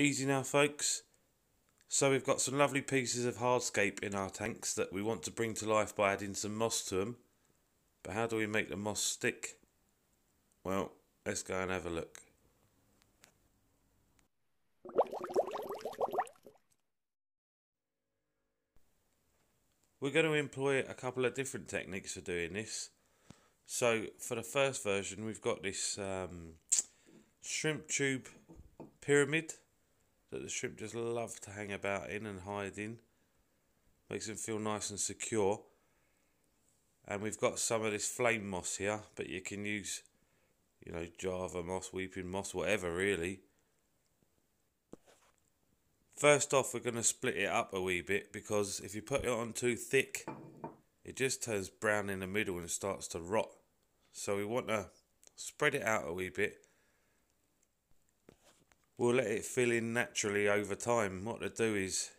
Easy now, folks. So we've got some lovely pieces of hardscape in our tanks that we want to bring to life by adding some moss to them. But how do we make the moss stick? Well, let's go and have a look. We're going to employ a couple of different techniques for doing this. So for the first version, we've got this shrimp tube pyramid that the shrimp just love to hang about in and hide in. Makes them feel nice and secure. And we've got some of this flame moss here, but you can use, Java moss, weeping moss, whatever really. First off, we're going to split it up a wee bit, because if you put it on too thick, it just turns brown in the middle and starts to rot. So we want to spread it out a wee bit. We'll let it fill in naturally over time. What to do is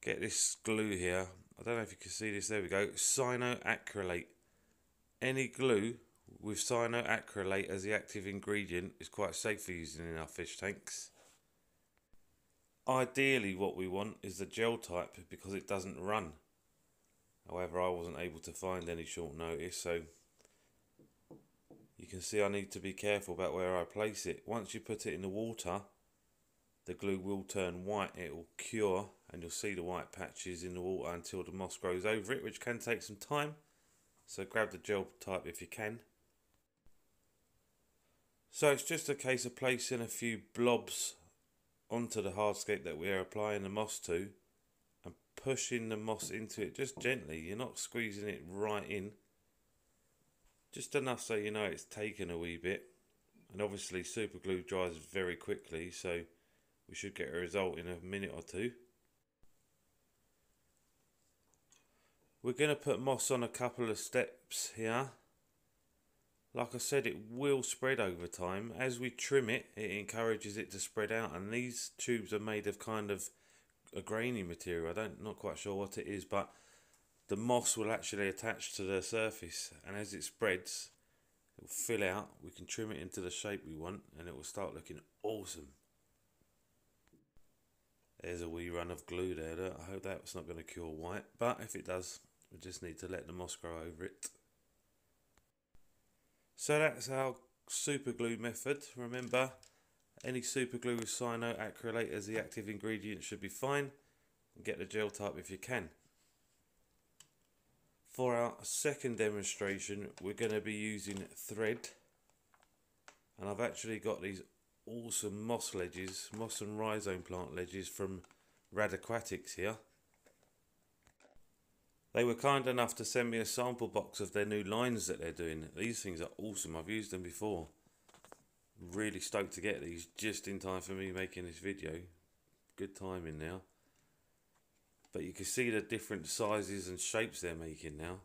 get this glue here. I don't know if you can see this. There we go. Cyanoacrylate. Any glue with cyanoacrylate as the active ingredient is quite safe for using in our fish tanks. Ideally what we want is the gel type, because it doesn't run. However, I wasn't able to find any short notice, so you can see I need to be careful about where I place it. Once you put it in the water, the glue will turn white, it will cure, and you'll see the white patches in the water until the moss grows over it, which can take some time. So grab the gel type if you can. So it's just a case of placing a few blobs onto the hardscape that we are applying the moss to and pushing the moss into it just gently. You're not squeezing it right in, just enough so you know it's taken a wee bit. And obviously super glue dries very quickly, so we should get a result in a minute or two. We're going to put moss on a couple of steps here. Like I said, it will spread over time. As we trim it, it encourages it to spread out, and these tubes are made of kind of a grainy material. Not quite sure what it is, but the moss will actually attach to the surface, and as it spreads, it will fill out. We can trim it into the shape we want, and it will start looking awesome. There's a wee run of glue there. Look, I hope that's not going to cure white, but if it does, we just need to let the moss grow over it. So that's our super glue method. Remember, any super glue with cyanoacrylate as the active ingredient should be fine. And get the gel type if you can. For our second demonstration, we're going to be using thread. And I've actually got these awesome moss ledges, moss and rhizome plant ledges from RAD Aquatics here. They were kind enough to send me a sample box of their new lines that they're doing. These things are awesome. I've used them before. Really stoked to get these just in time for me making this video. Good timing now. But you can see the different sizes and shapes they're making now.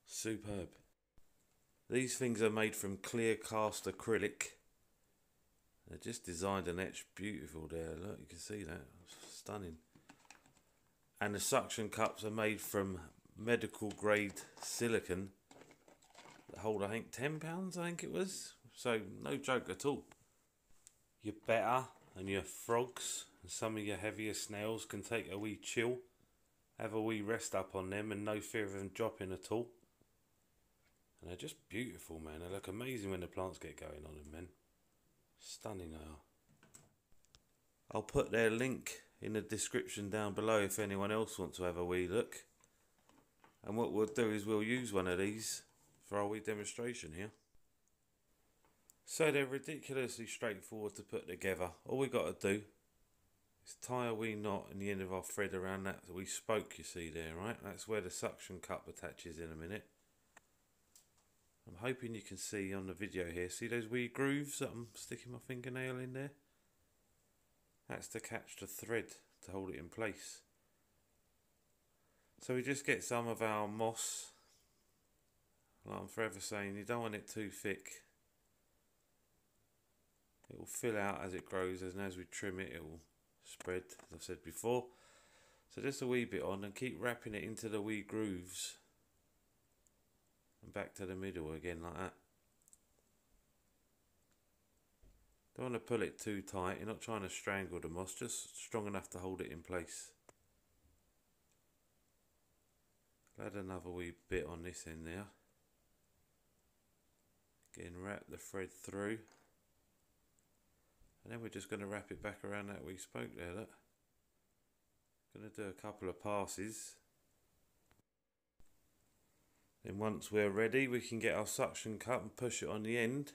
Superb. These things are made from clear cast acrylic. They're just designed and etched beautiful there. Look, you can see that. Stunning. And the suction cups are made from medical grade silicone that hold, I think, £10, I think it was. So no joke at all. Your betta and your frogs and some of your heavier snails can take a wee chill, have a wee rest up on them, and no fear of them dropping at all. And they're just beautiful, man. They look amazing when the plants get going on them, man. Stunning they are. I'll put their link in the description down below if anyone else wants to have a wee look. And what we'll do is we'll use one of these for our wee demonstration here. So they're ridiculously straightforward to put together. All we got to do is tie a wee knot in the end of our thread around that wee spoke you see there, right? That's where the suction cup attaches in a minute. I'm hoping you can see on the video here, see those wee grooves that I'm sticking my fingernail in there? That's to catch the thread to hold it in place. So we just get some of our moss. Like I'm forever saying, you don't want it too thick. It will fill out as it grows, and as we trim it, it will spread, as I've said before. So just a wee bit on, and keep wrapping it into the wee grooves. And back to the middle again like that. Don't want to pull it too tight. You're not trying to strangle the moss, just strong enough to hold it in place. Add another wee bit on this end there. Again, wrap the thread through. And then we're just going to wrap it back around that we spoke there, look. Going to do a couple of passes. Then once we're ready, we can get our suction cup and push it on the end.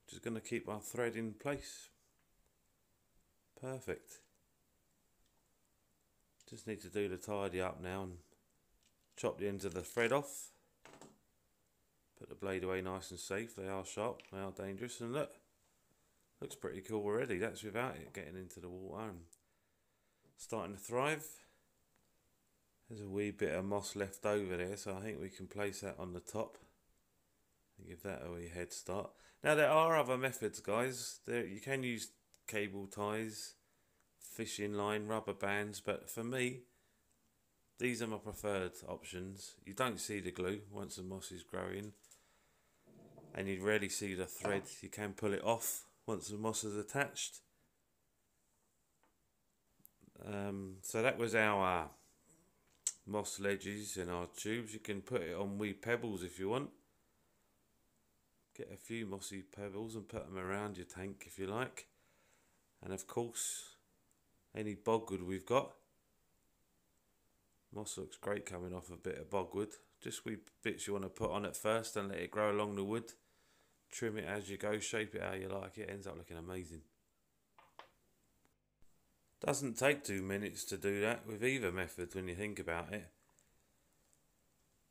Just going to keep our thread in place. Perfect. Just need to do the tidy up now and chop the ends of the thread off. Put the blade away nice and safe. They are sharp, they are dangerous, and look, looks pretty cool already. That's without it getting into the water and starting to thrive. There's a wee bit of moss left over there, so I think we can place that on the top and give that a wee head start. Now there are other methods, guys. You can use cable ties, fishing line, rubber bands, but for me, these are my preferred options. You don't see the glue once the moss is growing, and you rarely see the thread. You can pull it off once the moss is attached. So that was our moss ledges and our tubes. You can put it on wee pebbles if you want. Get a few mossy pebbles and put them around your tank if you like. And of course, any bogwood we've got. Moss looks great coming off a bit of bogwood. Just wee bits you want to put on at first and let it grow along the wood. Trim it as you go, shape it how you like it. Ends up looking amazing. Doesn't take 2 minutes to do that with either method when you think about it.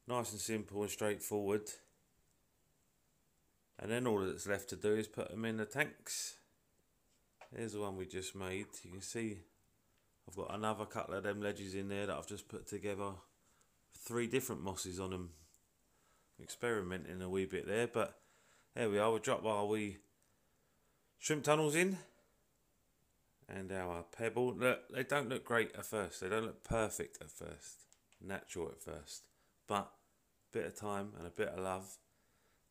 Nice and simple and straightforward. And then all that's left to do is put them in the tanks. Here's the one we just made. You can see I've got another couple of them ledges in there that I've just put together. 3 different mosses on them. Experimenting a wee bit there, but there we are. We'll drop our wee shrimp tunnels in. And our pebble. Look, they don't look great at first. They don't look perfect at first. Natural at first. But a bit of time and a bit of love,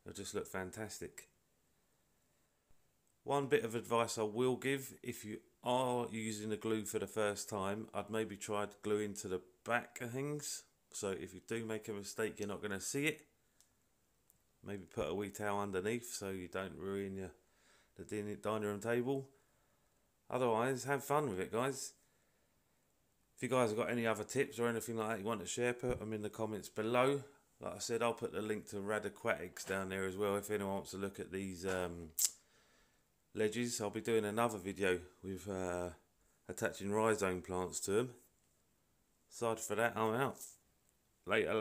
they'll just look fantastic. One bit of advice I will give, if you are using the glue for the first time, I'd maybe try to glue into the back of things. So if you do make a mistake, you're not going to see it. Maybe put a wee towel underneath so you don't ruin the dining room table. Otherwise, have fun with it, guys. If you guys have got any other tips or anything like that you want to share, put them in the comments below. Like I said, I'll put the link to RAD Aquatics down there as well if anyone wants to look at these ledges. I'll be doing another video with attaching rhizome plants to them. Aside for that, I'm out. Later.